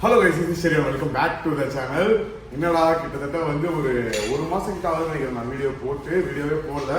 Hello guys, இது சரி, welcome back to the channel. என்னடா கிட்டத்தட்ட வந்து ஒரு மாதம் கிட்ட ஆகுது நான் வீடியோவே போடல.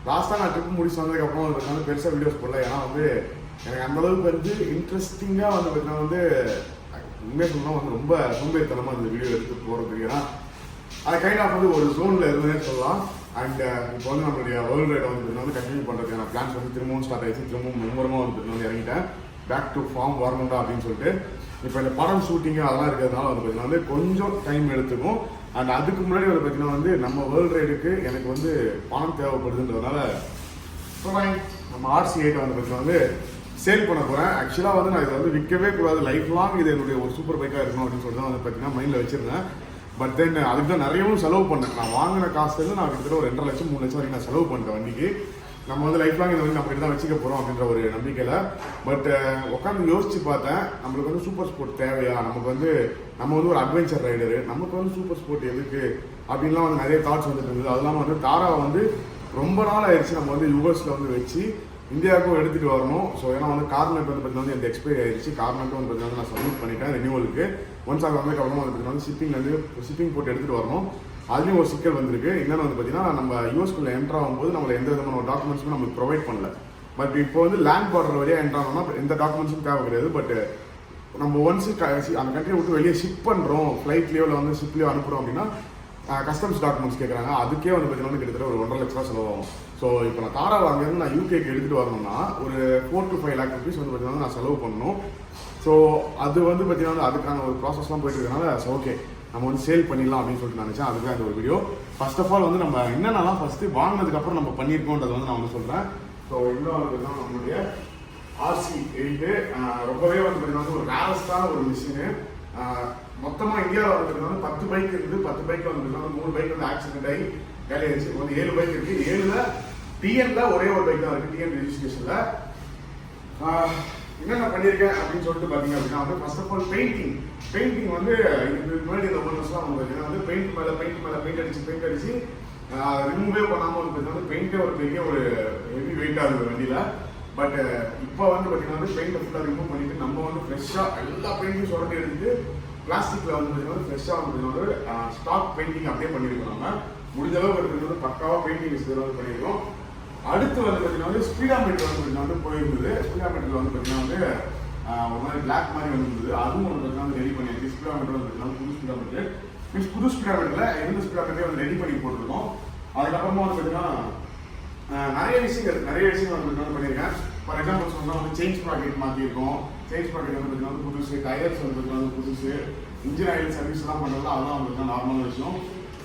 லாஸ்ட்டாக நான் ட்ரிப் முடிச்சு வந்ததுக்கப்புறம் வந்து பெருசாக வீடியோஸ் போடல. ஏன்னா வந்து எனக்கு அந்தளவுக்கு வந்து இன்ட்ரெஸ்டிங்காக வந்து பார்த்தீங்கன்னா வந்து உண்மையாக சொன்னால் வந்து ரொம்ப சோம்பேறித்தனமாக அந்த வீடியோ எடுத்து போகிறதுக்கு. ஏன்னா அது கைண்ட் ஆஃப் வந்து ஒரு ஜோனில் இருந்ததுன்னு சொல்லலாம். அண்ட் இப்போ வந்து நம்மளுடைய வேர்ல்டு ரைடை வந்து கண்டினியூ பண்ணுறதுக்கான பிளான்ஸ் வந்து திரும்பவும் ஸ்டார்ட் ஆகிடுச்சு. திரும்பவும் மும்முரமாக வந்து இறங்கிட்டேன். பேக் டு ஃபார்ம் வரணும்டா அப்படின்னு சொல்லிட்டு. இப்போ இந்த படம் ஷூட்டிங்கு அதெல்லாம் இருக்கிறதுனால வந்து பார்த்தீங்கன்னா வந்து கொஞ்சம் டைம் எடுத்துக்கும். அண்ட் அதுக்கு முன்னாடி வந்து பார்த்தீங்கன்னா வந்து நம்ம வேர்ல்டு ரைடுக்கு எனக்கு வந்து பணம் தேவைப்படுதுன்றதுனால நம்ம RC8 வந்து பார்த்தீங்கன்னா வந்து சேல் பண்ண போகிறேன். ஆக்சுவலாக வந்து நான் இதை வந்து விற்கவே கூடாது, லைஃப் லாங் இது என்னுடைய ஒரு சூப்பர் பைக்காக இருக்கணும் அப்படின்னு சொல்லிட்டு தான் வந்து பார்த்தீங்கன்னா மைண்டில் வச்சிருந்தேன். பட் தென் அதுக்கு தான் நிறையவும் செலவு பண்ணேன். நான் வாங்கின காசுலேருந்து நான் கிட்டத்தட்ட ஒரு 2.5 லட்சம் 3 லட்சம் வரைக்கும் நான் செலவு பண்ணிட்டேன் வண்டிக்கு. நம்ம வந்து லைஃப் லாங் இதை வந்து நம்ம கிட்ட தான் வச்சுக்க போகிறோம் அப்படின்ற ஒரு நம்பிக்கையில். பட் உட்காந்து யோசிச்சு பார்த்தேன், நம்மளுக்கு வந்து சூப்பர் ஸ்போர்ட் தேவையா, நம்ம வந்து ஒரு அட்வென்ச்சர் ரைடரு, நமக்கு வந்து சூப்பர் ஸ்போர்ட் எதுக்கு அப்படின்லாம் வந்து நிறைய தாட்ஸ் வந்துட்டு இருந்தது. அது இல்லாமல் வந்து தாராவை வந்து ரொம்ப நாள் ஆயிடுச்சு நம்ம வந்து யூஎஸில் வந்து வச்சு இந்தியாவுக்கும் எடுத்துகிட்டு வரணும். ஸோ ஏன்னா வந்து கார்னெட் வந்து பார்த்தீங்கன்னா வந்து எக்ஸ்பைரி ஆயிடுச்சு. கார்னெட் வந்து பார்த்தீங்கன்னா நான் சப்மிட் பண்ணிட்டேன் ரெனியூவலுக்கு. ஒன்ஸ் அது வந்ததுக்கப்புறமா வந்து பார்த்தீங்கன்னா ஷிப்பிங் போட்டு எடுத்துகிட்டு வரணும். அதுலேயும் ஒரு சிக்கல் வந்திருக்கு. என்னென்னு வந்து பார்த்தீங்கன்னா நம்ம யூஎஸ்குள்ளே என்ட்ரு ஆகும்போது நம்மளை எந்த விதமான டாக்குமெண்ட்ஸுமே நமக்கு ப்ரொவைட் பண்ணல. பட் இப்போ வந்து லேண்ட் பார்டர் வழியாக என்ட்ரு ஆனோம்னா எந்த டாக்குமெண்ட்ஸும் தேவை கிடையாது. பட் நம்ம ஒன்ஸ் அந்த கண்ட்ரியை விட்டு வெளியே ஷிப் பண்ணுறோம், ஃப்ளைட்லேயோ இல்லை வந்து ஷிப்லேயோ அனுப்புகிறோம் அப்படின்னா கஸ்டம்ஸ் டாக்குமெண்ட்ஸ் கேட்குறாங்க. அதுக்கே வந்து பார்த்தீங்கன்னா கிட்டத்தட்ட ஒரு 1.5 லட்ச ரூபா செலவாகும். ஸோ இப்போ நான் தாராவை அங்கேருந்து நான் யூகேக்கு எடுத்துகிட்டு வரணும்னா ஒரு 4 to 5 lakh rupees வந்து பார்த்தீங்கன்னா நான் செலவு பண்ணணும். ஸோ அது வந்து பார்த்தீங்கன்னா அதுக்கான ஒரு ப்ராசஸ்லாம் போயிட்டு இருக்கனால ஸோ ஓகே நம்ம வந்து சேல் பண்ணிடலாம் அப்படின்னு சொல்லிட்டு நினச்சேன். அதுதான் இந்த ஒரு வீடியோ. ஃபர்ஸ்ட் ஆஃப் ஆல் வந்து நம்ம என்னென்னலாம் ஃபஸ்ட்டு வாங்கினதுக்கப்புறம் நம்ம பண்ணியிருக்கோன்றதை வந்து நான் வந்து சொல்கிறேன். ஸோ இன்னொரு தான் நம்மளுடைய RC8 ரொம்பவே வந்து பார்த்தீங்கன்னா ஒரு ரேரஸ்டான ஒரு மிஷினு. மொத்தமாக இந்தியாவில் வந்து பார்த்தீங்கன்னா 10 பைக் இருக்குது. 10 பைக்கில் வந்து பார்த்தீங்கன்னா 3 பைக் வந்து ஆக்சிடென்ட் ஆகி வேலை ஆயிடுச்சு. வந்து 7 பைக் இருக்குது. 7ல் TNல ஒரே ஒரு பைக் தான் இருக்குது, TN ரெஜிஸ்ட்ரேஷனில். என்னென்ன பண்ணியிருக்கேன் அப்படின்னு சொல்லிட்டு பார்த்தீங்க அப்படின்னா வந்து ஃபர்ஸ்ட் ஆஃப் ஆல் பெயிண்டிங் வந்து இதுக்கு முன்னாடி இந்த ஓனர்ஸ்லாம் வந்து பார்த்தீங்கன்னா வந்து பெயிண்ட் மேலே பெயிண்ட் அடிச்சு ரிமூவே பண்ணாமல் வந்து பார்த்தீங்கன்னா பெயிண்டே ஒரு பெரிய ஒரு ஹெவி வெயிட்டாக இருக்குது வண்டியில். பட் இப்போ வந்து பார்த்தீங்கன்னா வந்து பெயிண்டை ஃபுல்லாக ரிமூவ் பண்ணிட்டு நம்ம வந்து ஃப்ரெஷ்ஷாக எல்லா பெயிண்ட்டையும் சுரண்டி எடுத்துட்டு பிளாஸ்டிக்கில் வந்து பார்த்தீங்கன்னா ஃப்ரெஷ்ஷாக வந்து பார்த்தீங்கன்னா ஸ்டாக் பெயிண்டிங் அப்படியே பண்ணியிருக்கோம். நம்ம முடிஞ்ச அளவுக்கு வந்து பக்காவாக பெயிண்டிங் வந்து பண்ணியிருக்கோம். அடுத்து வந்து பார்த்தீங்கன்னா வந்து ஸ்பீடாமீட்டர் வந்து போயிருந்தது. ஸ்பீடாமீட்டரில் வந்து பார்த்தீங்கன்னா வந்து ஒரு மாதிரி பிளாக் மாதிரி வந்துருந்தது. அதுவும் வந்து பார்த்தீங்கன்னா ரெடி பண்ணியாச்சு. ஸ்பீடாமீட்டர் வந்து பார்த்தீங்கன்னா புது ஸ்பீடாமீட்டரில் எந்த ஸ்பீடாமீட்டரே வந்து ரெடி பண்ணி போட்டிருக்கோம். அதுக்கப்புறமா வந்து பார்த்தீங்கன்னா நிறைய விஷயங்கள் வந்து பண்ணியிருக்கேன். ஃபார் எக்ஸாம்பிள் சொன்னால் வந்து செயின் ஸ்ப்ராக்கெட் மாற்றிருக்கோம். செயின் ஸ்ப்ராக்கெட் வந்து பார்த்தீங்கன்னா வந்து புதுசு, டயர்ஸ் வந்து பார்த்தீங்கன்னா வந்து புதுசு, இன்ஜின் ஆயில் சர்வீஸ்லாம் பண்ணுறது அதெல்லாம் வந்து பார்த்தீங்கன்னா நார்மலான விஷயம்.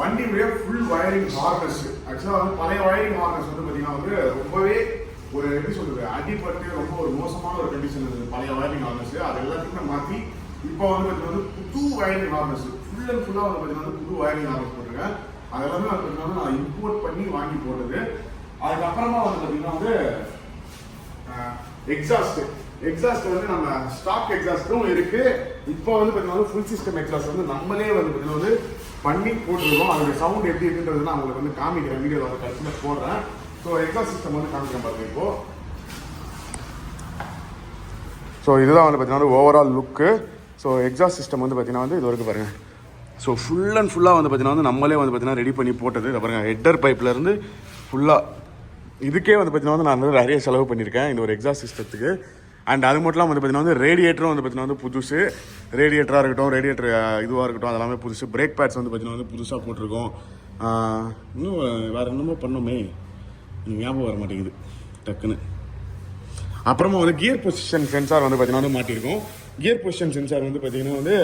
வண்டியுடைய ஃபுல் வயரிங் ஹார்னஸ், ஆக்சுவலாக வந்து பழைய வயரிங் ஹார்னஸ் வந்து பார்த்தீங்கன்னா வந்து ரொம்பவே ஒரு எப்படி சொல்றது அடிப்பட்டு ரொம்ப ஒரு மோசமான ஒரு கண்டிஷன் இருந்தது பழைய வயரிங் ஹார்னஸ். அது எல்லாத்துக்குமே மாற்றி இப்போ வந்து பார்த்தீங்கன்னா புது வயரிங் ஹார்னஸ் ஃபுல் அண்ட் ஃபுல்லாக வந்து பார்த்தீங்கன்னா புது வயரிங் ஹார்னஸ் போட்டிருக்கேன். அது எல்லாமே வந்து பார்த்தீங்கன்னா நான் இம்போர்ட் பண்ணி வாங்கி போட்டது. அதுக்கப்புறமா வந்து பார்த்தீங்கன்னா வந்து எக்ஸாஸ்ட் வந்து நம்ம ஸ்டாக் எக்ஸாஸ்டும் இருக்கு. இப்போ வந்து பார்த்தீங்கன்னா ஃபுல் சிஸ்டம் எக்ஸாஸ்ட் வந்து நம்மளே வந்து பார்த்தீங்கன்னா வந்து பண்ணி போட்டுருக்கோம். அதோட சவுண்ட் எப்படி இருக்குன்றது நான் உங்களுக்கு வந்து காமிக்கிறேன், வீடியோவில் வந்து கடைசியில் போடுறேன். ஸோ எக்ஸாஸ்ட் சிஸ்டம் வந்து காமிக்கிறேன் பாருங்க இப்போ. ஸோ இதுதான் வந்து பார்த்தீங்கன்னா ஓவரால் லுக்கு. ஸோ எக்ஸாஸ்ட் சிஸ்டம் வந்து பார்த்தீங்கன்னா வந்து இது வரைக்கும் பாருங்கள். ஸோ ஃபுல் அண்ட் ஃபுல்லாக வந்து பார்த்தீங்கன்னா வந்து நம்மளே வந்து பார்த்தீங்கன்னா ரெடி பண்ணி போட்டது. இதை பாருங்கள், ஹெட்டர் பைப்லேருந்து ஃபுல்லாக இதுக்கே வந்து பார்த்தீங்கன்னா வந்து நான் வந்து நிறைய செலவு பண்ணியிருக்கேன் இந்த ஒரு எக்ஸாஸ்ட் சிஸ்டத்துக்கு. அண்ட் அது மட்டும் வந்து பார்த்தீங்கன்னா வந்து ரேடியேட்டரும் வந்து பார்த்தீங்கன்னா வந்து புதுசு, ரேடியேட்டராக இருக்கட்டும், ரேடியேட்டர் இதுவாக இருக்கட்டும், அதெல்லாமே புதுசு. பிரேக் பேட்ஸ் வந்து பார்த்தீங்கன்னா வந்து புதுசாக போட்டிருக்கோம். இன்னும் வேறு என்னமோ பண்ணோமே, ஞாபகம் வர மாட்டேங்குது டக்குன்னு. அப்புறமா வந்து கியர் பொசிஷன் சென்சார் வந்து பார்த்தீங்கன்னா வந்து மாட்டியிருக்கோம். கியர் பொசிஷன் சென்சார் வந்து பார்த்தீங்கன்னா வந்து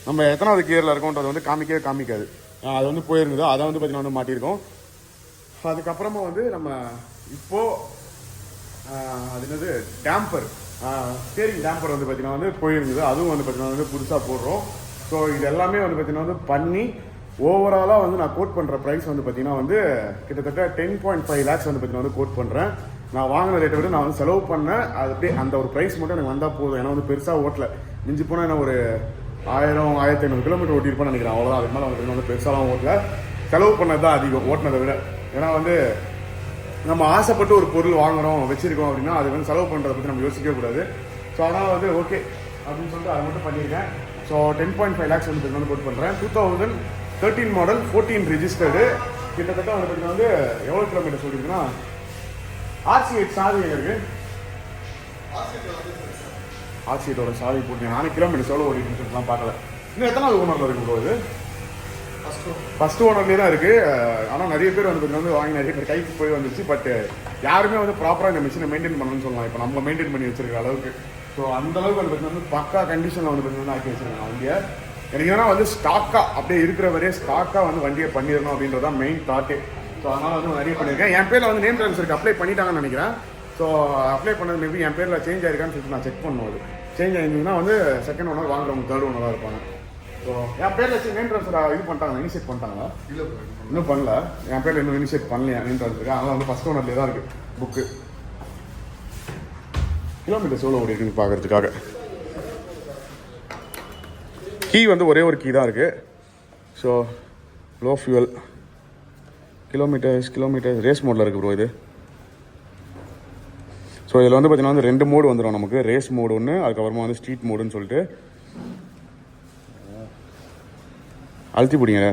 நம்ம எத்தனாவது கியரில் இருக்கோன்றது வந்து காமிக்காது. அது வந்து போயிருந்தது, அதை வந்து பார்த்தீங்கன்னா வந்து மாட்டியிருக்கோம். அதுக்கப்புறமா வந்து நம்ம இப்போது அது என்னது டேம்பர், ஸ்டேரிங் டேம்பர் வந்து பார்த்தீங்கன்னா வந்து போயிருந்தது. அதுவும் வந்து பார்த்தீங்கன்னா வந்து புதுசாக போடுறோம். ஸோ இது எல்லாமே வந்து பார்த்தீங்கன்னா வந்து பண்ணி ஓவராலாக வந்து நான் கோட் பண்ணுற ப்ரைஸ் வந்து பார்த்தீங்கன்னா வந்து கிட்டத்தட்ட 10.5 lakhs வந்து பார்த்தீங்கன்னா வந்து கோட் பண்ணுறேன். நான் வாங்கின ரேட்டை விட நான் வந்து செலவு பண்ணேன். அது அப்படியே அந்த ஒரு ப்ரைஸ் மட்டும் எனக்கு வந்தால் போதும். ஏன்னா வந்து பெருசாக ஓட்டலை, மிஞ்சி போனால் என்ன ஒரு 1000-1500 கிலோமீட்டர் ஓட்டியிருப்பேன்னு நினைக்கிறேன். அவ்வளோதான். அதுக்கு மேலே வந்து பெருசாலாம் ஓட்டல, செலவு பண்ணது தான் அதிகம் ஓட்டினதை விட. ஏன்னா வந்து நம்ம ஆசைப்பட்டு ஒரு பொருள் வாங்குறோம் வச்சிருக்கோம் அப்படின்னா அது வந்து செலவு பண்ணுறதை பற்றி நம்ம யோசிக்கவே கூடாது. ஸோ அதனால் வந்து ஓகே அப்படின்னு சொல்லிட்டு அதை மட்டும் பண்ணியிருக்கேன். ஸோ 10.5 lakhs வந்து பார்த்தீங்கன்னா கோட் பண்ணுறேன். 2013 மாடல் 14 ரெஜிஸ்டர்டு. கிட்டத்தட்ட வந்து பார்த்தீங்கன்னா வந்து எவ்வளோ கிலோமீட்டர் சொல்லியிருக்குன்னா RC8 சாவி இருக்குது. RC8ஓட சாவி போட்டு நானே கிலோமீட்டர்ஸ் எவ்வளோ ஓடிட்டுன்னு சொல்லிட்டுலாம் பார்க்கல. இன்னும் எத்தனாவது ஓனரில் இருக்கும் போது ஃபஸ்ட் ஓனர்லேயே தான் இருக்குது. ஆனால் நிறைய பேர் வந்து வாங்கி நிறைய பேர் கைக்கு போய் வந்துச்சு. பட் யாருமே வந்து ப்ராப்பராக இந்த மிஷினை மெயின்டைன் பண்ணணும்னு சொல்லலாம். இப்போ நம்ம மெயின்டைன் பண்ணி வச்சிருக்க அளவுக்கு. ஸோ அந்தளவுக்கு வந்து பார்த்தீங்கன்னா பக்கா கண்டிஷனில் வந்து பார்த்தீங்கன்னா ஆக்கி வச்சிருக்காங்க வண்டியை. எனக்கு ஏன்னா வந்து ஸ்டாக்காக அப்படியே இருக்கிற வரையே ஸ்டாக்காக வந்து வண்டியை பண்ணிடணும் அப்படின்றதான் மெயின் தாட்டே. ஸோ அதனால் வந்து நிறைய பண்ணியிருக்கேன். என் பேரில் வந்து நேம் ட்ரான்ஸ்ஃபருக்கு அப்ளை பண்ணிட்டாங்கன்னு நினைக்கிறேன். ஸோ அப்ளை பண்ணது மேபி என் பேரில் சேஞ்ச் ஆயிருக்கான்னு சொல்லிட்டு நான் செக் பண்ணுவோம். சேஞ்ச் ஆயிருந்ததுன்னா வந்து செகண்ட் ஓனர் வாங்குறவங்க தேர்ட் ஓனராக இருப்பாங்க. ஸோ என் பேரில் நேம் ட்ரான்ஸ்ஃபர் இது பண்ணிட்டாங்க, இனிஷியேட் பண்ணிட்டாங்களா? இல்லை, இன்னும் பண்ணல. என் பேரில் இன்னும் இனிஷியேட் பண்ணலையா நேம் ட்ரான்ஸ்ஃபருக்கு. அதனால் வந்து ஃபஸ்ட் ஓனர்லேயே தான் இருக்குது புக்கு. கிலோமீட்டர்ஸ் எவ்வளோ ஓடி இருக்குன்னு பார்க்குறதுக்காக கீ வந்து ஒரே ஒரு கீ தான் இருக்குது. So low fuel kilometres race மோடில் இருக்குது ப்ரோ இது. ஸோ இதில் வந்து பார்த்தீங்கன்னா வந்து 2 மோடு வந்துடும் நமக்கு. ரேஸ் மோடு ஒன்று, அதுக்கப்புறமா வந்து ஸ்ட்ரீட் மோடுன்னு சொல்லிட்டு. அழுத்தி பிடிங்க.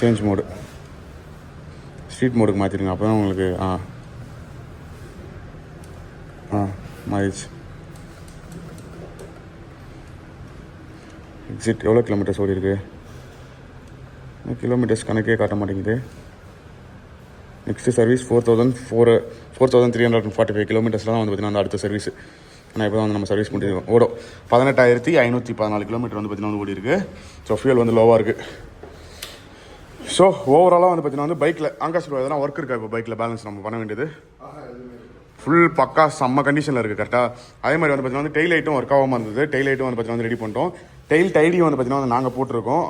சேஞ்ச் மோடு ஸ்ட்ரீட் மோடுக்கு மாற்றிடுங்க. அப்போ தான் உங்களுக்கு மாறிடுச்சு. எக்ஸிட் எவ்வளோ கிலோமீட்டர்ஸ் ஓடி இருக்கு? கிலோமீட்டர்ஸ் கணக்கே காட்ட மாட்டேங்குது. நெக்ஸ்ட்டு சர்வீஸ் 4,345 கிலோமீட்டர்ஸ்லாம் வந்து பார்த்தீங்கன்னா அந்த அடுத்த சர்வீஸ். ஆனால் இப்போ தான் வந்து நம்ம சர்வீஸ் பண்ணிட்டு ஓடும். 18,514 கிலோமீட்டர் வந்து பார்த்தீங்கன்னா வந்து ஓடி இருக்குது. ஸோ ஃபியூல் வந்து லோவாக இருக்குது. ஸோ ஓவராலாக வந்து பார்த்தீங்கன்னா வந்து பைக்கில் ஆகாஷ் எதனா ஒர்க் இருக்கா? இப்போ பைக்கில் பேலன்ஸ் நம்ம பண்ண வேண்டியது ஃபுல் பக்கா செம்ம கண்டிஷனில் இருக்குது கரெக்டாக. அதே மாதிரி வந்து பார்த்தீங்கன்னா வந்து டெய்ல் லைட்டும் ஒர்க் ஆகாமல் இருந்தது. டெய்ல் லைட்டும் வந்து பார்த்தீங்கன்னா வந்து ரெடி பண்ணிட்டோம். டெய்ல் டைடியும் வந்து பார்த்தீங்கன்னா வந்து நாங்கள் போட்டிருக்கோம்.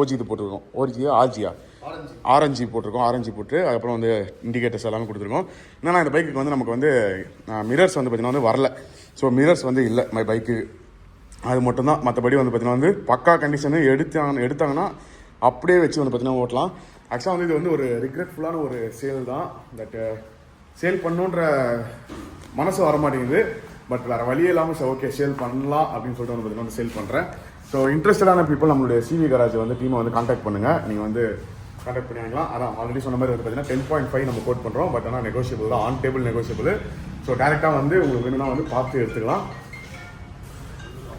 ஓஜி இது போட்டிருக்கோம். ஆரஞ்சு போட்டிருக்கோம். ஆரஞ்சு போட்டு அதுக்கப்புறம் வந்து இண்டிகேட்டர்ஸ் எல்லாமே கொடுத்துருக்கோம். என்னன்னா இந்த பைக்குக்கு வந்து நமக்கு வந்து மிரர்ஸ் வந்து பார்த்தீங்கன்னா வந்து வரல. ஸோ மிரர்ஸ் வந்து இல்லை பைக்கு. அது மட்டும்தான். மற்றபடி வந்து பார்த்தீங்கன்னா வந்து பக்கா கண்டிஷனு எடுத்தாங்கன்னா அப்படியே வச்சு வந்து பார்த்தீங்கன்னா ஓட்டலாம். ஆக்சுவலாக வந்து இது வந்து ஒரு ரிக்ரெட்ஃபுல்லான ஒரு சேல் தான். பட் சேல் பண்ணுன்ற மனசு வரமாட்டேங்குது. பட் வேறு வழியே இல்லாமல் சார் ஓகே சேல் பண்ணலாம் அப்படின்னு சொல்லிட்டு வந்து பார்த்தீங்கன்னா சேல் பண்ணுறேன். ஸோ இன்ட்ரெஸ்டடான பீப்புள் நம்மளுடைய சிவி கராஜ் வந்து டீமை வந்து கான்டாக்ட் பண்ணுங்கள். நீங்கள் வந்து கான்டாக்ட் பண்ணிக்கலாம். அதான் ஆல்ரெடி சொன்ன மாதிரி வந்து பார்த்தீங்கன்னா 10.5 நம்ம கோட் பண்ணுறோம். பட் ஆனால் நெகோஷியபிள் தான், ஆன் டேபிள் நெகோஷியபிள். ஸோ டேரெக்டாக வந்து உங்களுக்கு வேணும்னா வந்து பார்த்து எடுத்துக்கலாம்.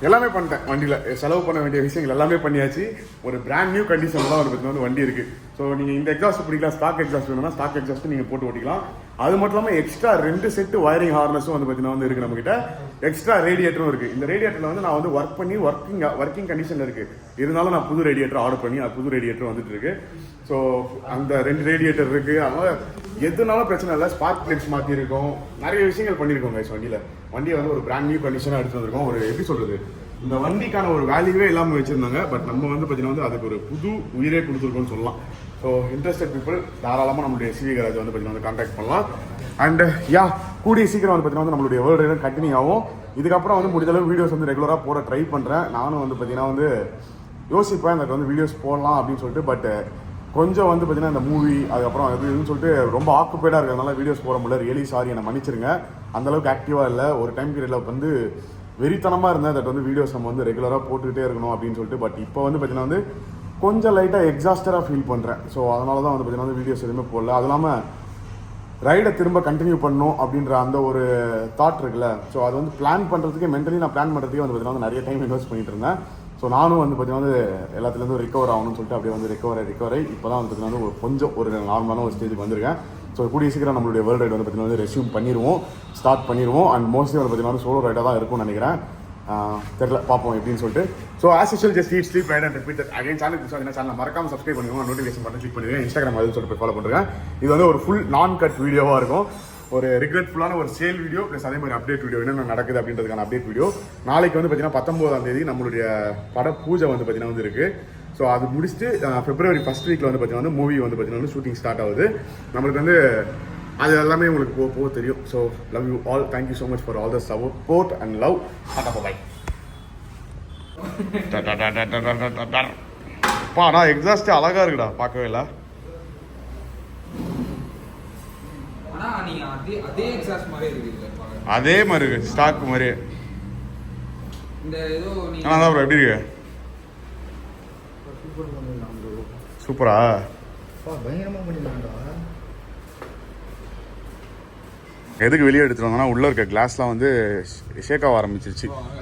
எல்லாமே பண்ணிட்டேன் வண்டியில். செலவு பண்ண வேண்டிய விஷயங்கள் எல்லாமே பண்ணியாச்சு. ஒரு பிராண்ட் நியூ கண்டிஷனில் தான் வந்து வண்டி இருக்குது. ஸோ நீங்கள் இந்த எக்ஸாஸ்ட் பிடிக்கலாம், ஸ்டாக் எக்ஸாஸ்ட் வேணும்னா ஸ்டாக் எக்ஸாஸ்ட் நீங்கள் போட்டு ஓட்டிக்கலாம். அது மட்டும் இல்லாமல் எக்ஸ்ட்ரா 2 செட்டு வயரிங் ஹார்னஸும் வந்து பார்த்தீங்கன்னா வந்து இருக்குது நம்மகிட்ட. எக்ஸ்ட்ரா ரேடியேட்டரும் இருக்குது. இந்த ரேடியேட்டரில் வந்து நான் வந்து ஒர்க் பண்ணி ஒர்க்கிங் கண்டிஷனில் இருக்குது. இருந்தாலும் நான் புது ரேடியேட்டர் ஆர்டர் பண்ணி அது புது ரேடியேட்டர் வந்துட்டு இருக்கு. ஸோ அந்த 2 ரேடியேட்டர் இருக்குது. அதனால் எதுனாலும் பிரச்சனை இல்லை. ஸ்பார்க் பிளக்ஸ் மாற்றிருக்கோம், நிறைய விஷயங்கள் பண்ணியிருக்கோம் கைஸ் வண்டியில். வண்டியை வந்து ஒரு பிராண்ட் நியூ கண்டிஷனாக எடுத்து வந்திருக்கோம். ஒரு எப்படி சொல்கிறது, இந்த வண்டிக்கான ஒரு வேல்யூவே இல்லாமல் வச்சுருந்தாங்க. பட் நம்ம வந்து பார்த்தீங்கன்னா வந்து அதுக்கு ஒரு புது உயிரே கொடுத்துருக்கோம்னு சொல்லலாம். ஸோ இன்ட்ரெஸ்டட் பீப்புள் தாராளமாக நம்மளுடைய சிவி கராஜ் வந்து பார்த்தீங்கன்னா வந்து கான்டாக்ட் பண்ணலாம். அண்ட் கூடிய சீக்கிரம் வந்து பார்த்தீங்கன்னா வந்து நம்மளுடைய வேர்ல்டு ரைடர் கண்டினியூ ஆகும். இதுக்கப்புறம் வந்து முடிஞ்சளவு வீடியோஸ் வந்து ரெகுலராக போட ட்ரை பண்ணுறேன். நானும் வந்து பார்த்தீங்கன்னா வந்து யோசிப்பேன் எனக்கு வந்து வீடியோஸ் போடலாம் அப்படின்னு சொல்லிட்டு. பட் கொஞ்சம் வந்து பார்த்தீங்கன்னா இந்த மூவி அதுக்கப்புறம் இதுன்னு சொல்லிட்டு ரொம்ப ஆக்குப்பைடாக இருக்கிறதுனால வீடியோஸ் போட முடியல. ரியலி சாரி, என்னை மன்னிச்சிருங்க. அந்தளவுக்கு ஆக்டிவாக இல்லை. ஒரு டைம் பீரியடில் வந்து வெறித்தனமாக இருந்தேன். தட் வந்து வீடியோஸ் நம்ம வந்து ரெகுலராக போட்டுக்கிட்டே இருக்கணும் அப்படின்னு சொல்லிட்டு. பட் இப்போ வந்து பார்த்தீங்கன்னா வந்து கொஞ்சம் லைட்டாக எக்ஸாஸ்டராக ஃபீல் பண்ணுறேன். ஸோ அதனால தான் வந்து பார்த்தீங்கன்னா வந்து வீடியோஸ் எதுவுமே போடல. அது இல்லாமல் ரைடை திரும்ப கண்டினியூ பண்ணணும் அப்படின்ற அந்த ஒரு தாட் இருக்குல்ல. ஸோ அது வந்து பிளான் பண்ணுறதுக்கே மென்டலி நான் பிளான் பண்ணுறதுக்கே வந்து பார்த்தீங்கன்னா நிறைய டைம் இன்வெஸ்ட் பண்ணிட்டு இருந்தேன். ஸோ நானும் வந்து பார்த்தீங்கன்னா வந்து எல்லாத்துலேருந்து ரிகவர் ஆகணும்னு சொல்லிட்டு அப்படியே வந்து ரிகவர் இப்போ தான் வந்து பார்த்தீங்கன்னா வந்து கொஞ்சம் ஒரு நார்மலான ஒரு ஸ்டேஜுக்கு வந்திருக்கேன். ஸோ கூடிய சீக்கிரம் நம்மளுடைய வேர்ல்டு ரைடு வந்து பார்த்தீங்கன்னா வந்து ரெஸ்யூம் ஸ்டார்ட் பண்ணிடுவோம். அண்ட் மோஸ்ட்லி வந்து பார்த்தீங்கன்னா சோலோ ரைடாக தான் இருக்கும்னு நினைக்கிறேன். தெரியல, பார்ப்போம் எப்படின்னு சொல்லிட்டு. So as usual just eat sleep right and repeat again. Channel மறக்காம சப்ஸ்கிரைப் பண்ணுவோம், நோட்டிஃபிகேஷன் பட்டன் கிளிக் பண்ணுவேன். இன்ஸ்டாகிராம் அது சொல்லிட்டு ஃபாலோ பண்ணுறேன். இது வந்து ஒரு ஃபுல் நான் கட் வீடியோவாக இருக்கும். ஒரு ரிக்ரெட்ஃபுல்லான ஒரு சேல் வீடியோ ப்ளஸ் அதே மாதிரி அப்டேட் வீடியோ, என்னென்ன நடக்குது அப்படின்றதுக்கான அப்டேட் வீடியோ. நாளைக்கு வந்து பார்த்தீங்கன்னா 19ஆம் தேதி நம்மளுடைய பட பூஜை வந்து பார்த்தீங்கன்னா வந்து இருக்குது. ஸோ அது முடிச்சுட்டு February 1st வீக்கில் வந்து பார்த்தீங்கன்னா வந்து மூவி வந்து பார்த்தீங்கன்னா வந்து ஷூட்டிங் ஸ்டார்ட் ஆகுது. நம்மளுக்கு வந்து அது எல்லாமே உங்களுக்கு போக தெரியும். So love you all. Thank you so much for all the support and love. Bye. நான் எக்ஸாஸ்ட் அழகா இருக்குடா, பார்க்கவே இல்லை. அதே எக்ஸாஸ்ட் மாதிரி இருக்குது பாருங்க. அதே மாதிரி இருக்கு ஸ்டாக் மாதிரி. இந்த ஏதோ நீங்க ஆனால் ப்ரோ எப்படி இருக்கு? சூப்பரா பயங்கரமாக பண்ணிடலாம்டா. எதுக்கு வெளியே எடுத்துட்டு வந்தோம்னா உள்ள இருக்க கிளாஸ்லாம் வந்து ஷேக் ஆக ஆரம்பிச்சிருச்சு. வாங்க.